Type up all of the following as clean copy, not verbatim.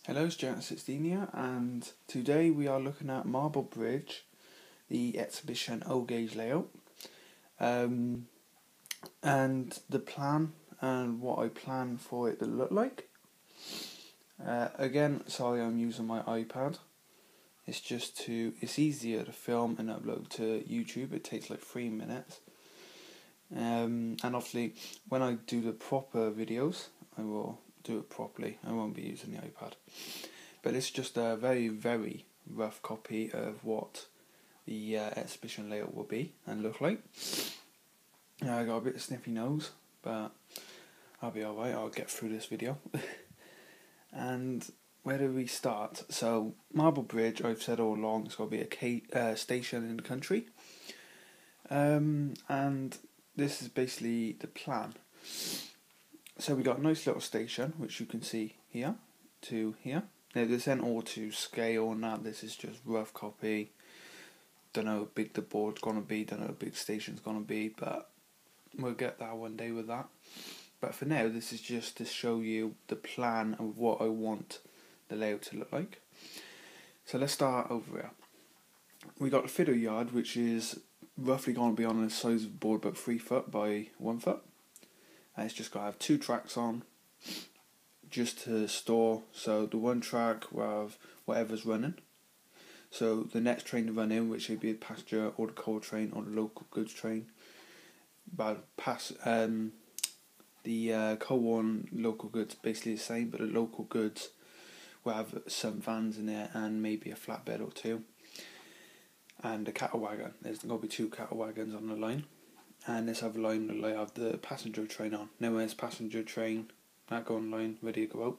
Hello, it's Jack16 here, and today we are looking at Marble Bridge, the exhibition O-Gauge layout, and the plan and what I plan for it to look like. Again, sorry I'm using my iPad. It's easier to film and upload to YouTube. It takes like 3 minutes. And obviously when I do the proper videos, I will do it properly. I won't be using the iPad. But it's just a very, very rough copy of what the exhibition layout will be and look like. I got a bit of sniffy nose, but I'll be alright, I'll get through this video. And where do we start? So, Marble Bridge, I've said all along, it's got to be a station in the country. And this is basically the plan. So we got a nice little station, which you can see here to here. Now this ain't all to scale and that, this is just rough copy. Don't know how big the board's gonna be, don't know how big the station's gonna be, but we'll get that one day with that. But for now, this is just to show you the plan of what I want the layout to look like. So let's start over here. We got the fiddle yard, which is roughly going to be on the size of the board, about 3 foot by 1 foot. And it's just going to have 2 tracks on, just to store. So the one track will have whatever's running. So the next train to run in, which would be the passenger or the coal train or the local goods train, but the coal and local goods basically the same, but the local goods will have some vans in there and maybe a flatbed or 2. And a cattle wagon. There's going to be 2 cattle wagons on the line. And this other line will have the passenger train on. Now there's passenger train, that go on line, ready to go out.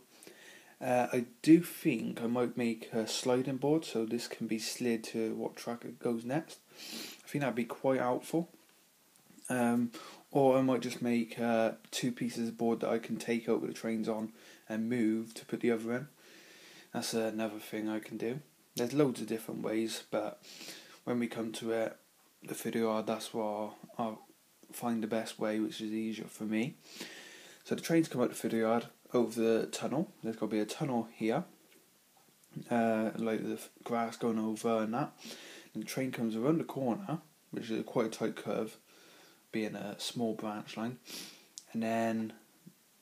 I do think I might make a sliding board so this can be slid to what track it goes next. I think that'd be quite helpful. Or I might just make 2 pieces of board that I can take out with the trains on and move to put the other in. That's another thing I can do. There's loads of different ways, but when we come to it, the video, that's what I'll find the best way, which is easier for me. So the trains come out the fiddle yard over the tunnel. There's got to be a tunnel here, like the grass going over and that. And the train comes around the corner, which is quite a tight curve, being a small branch line. And then,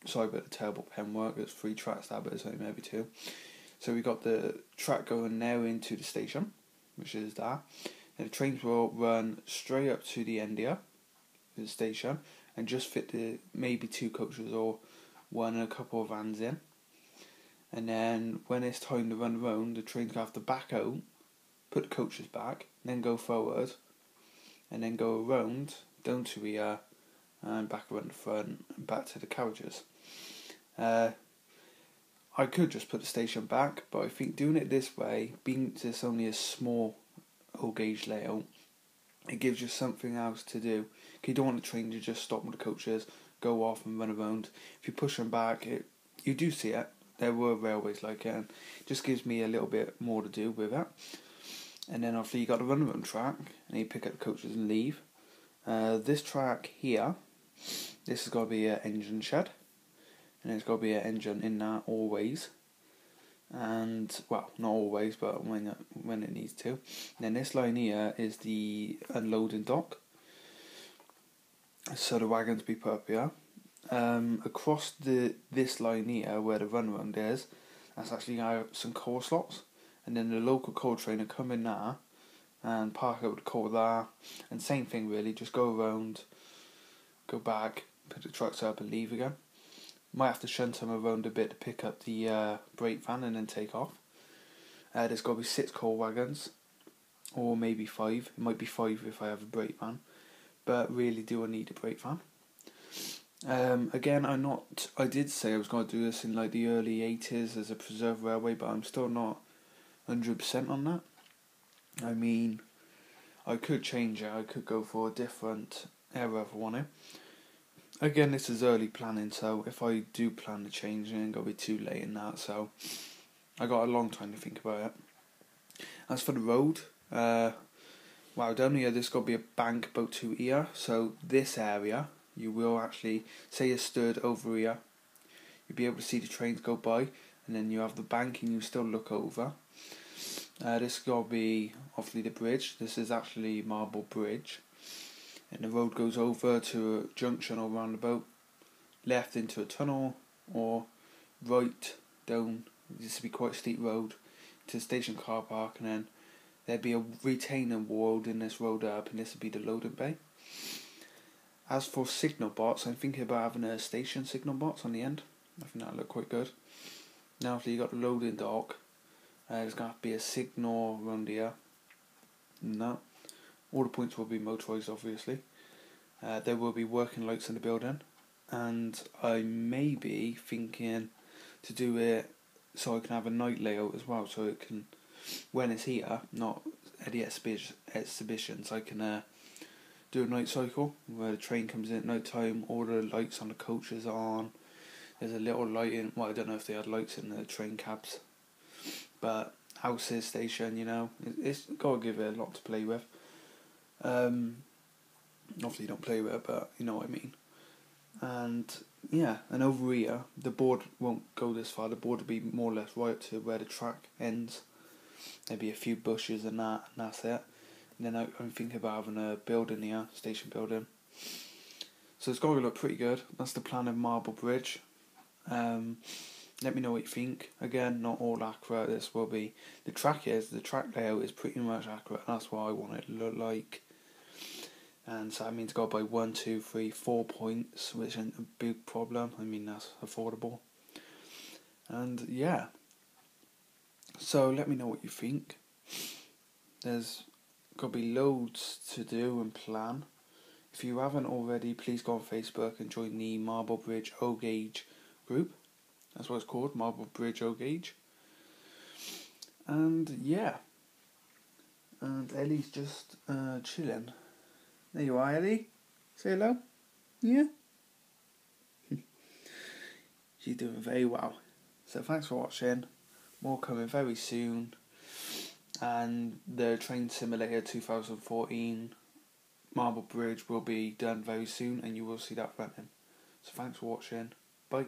sorry about the terrible pen work, there's 3 tracks there, but it's only maybe 2. So we got the track going now into the station, which is that. And the trains will run straight up to the end here, the station, and just fit the maybe 2 coaches or 1 and a couple of vans in. And then when it's time to run around, the trains have to back out, put the coaches back, then go forward, and then go around down to here and back around the front and back to the carriages. I could just put the station back, but I think doing it this way, being this only a small O-Gauge layout, it gives you something else to do. You don't want the train to just stop with the coaches, go off and run around. If you push them back, you do see it. There were railways like it, and it just gives me a little bit more to do with it. And then obviously you got the run around track, and you pick up the coaches and leave. This track here, this has got to be an engine shed. And there's got to be an engine in that always, and well, not always, but when it needs to. And then this line here is the unloading dock, so the wagons be put up here. Across this line here where the run around is, that's actually some coal slots, and then the local coal train will come in there and park out the coal there, and same thing really, just go around, go back, put the trucks up and leave again. Might have to shunt them around a bit to pick up the brake van and then take off. There's got to be 6 coal wagons, or maybe 5. It might be 5 if I have a brake van, but really do I need a brake van? Again, I did say I was going to do this in like the early 80s as a preserved railway, but I'm still not 100% on that. I mean, I could change it, I could go for a different era if I want to. Again, this is early planning, so if I do plan to change it, it ain't going to be too late in that, so I got a long time to think about it. As for the road, down here there's got to be a bank about 2 here, so this area, you will actually, say you stood over here, you'll be able to see the trains go by, and then you have the banking you still look over. This is going to be obviously the bridge. This is actually Marble Bridge, and the road goes over to a junction or roundabout, left into a tunnel, or right down. This would be quite a steep road to the station car park, and then there'd be a retaining wall in this road up, and this would be the loading bay. As for signal box, I'm thinking about having a station signal box on the end. I think that'll look quite good. Now, after you got the loading dock, there's going to have to be a signal around here. No, all the points will be motorised, obviously. There will be working lights in the building, and I may be thinking to do it so I can have a night layout as well, so it can, when it's here, not at the exhibitions, I can do a night cycle where the train comes in at night time, all the lights on the coaches are on. There's a little light in, well, I don't know if they had lights in the train cabs, but houses, station, you know, it's got to give it a lot to play with. Obviously don't play with it, but you know what I mean. And yeah, and over here, the board won't go this far. The board will be more or less right to where the track ends. There'll be a few bushes and that's it. And then I'm thinking about having a building here, station building. So it's going to look pretty good. That's the plan of Marble Bridge. Let me know what you think. Again, not all accurate. This will be, the track layout is pretty much accurate. That's what I want it to look like. And so that means go by 1, 2, 3, 4 points, which isn't a big problem. I mean, that's affordable. And yeah, so let me know what you think. There's got to be loads to do and plan. If you haven't already, please go on Facebook and join the Marble Bridge O-Gauge group. That's what it's called, Marble Bridge O-Gauge. And yeah, and Ellie's just chilling. There you are, Ellie. Say hello. Yeah. She's doing very well. So thanks for watching. More coming very soon. And the Train Simulator 2014 Marble Bridge will be done very soon, and you will see that running. So thanks for watching. Bye.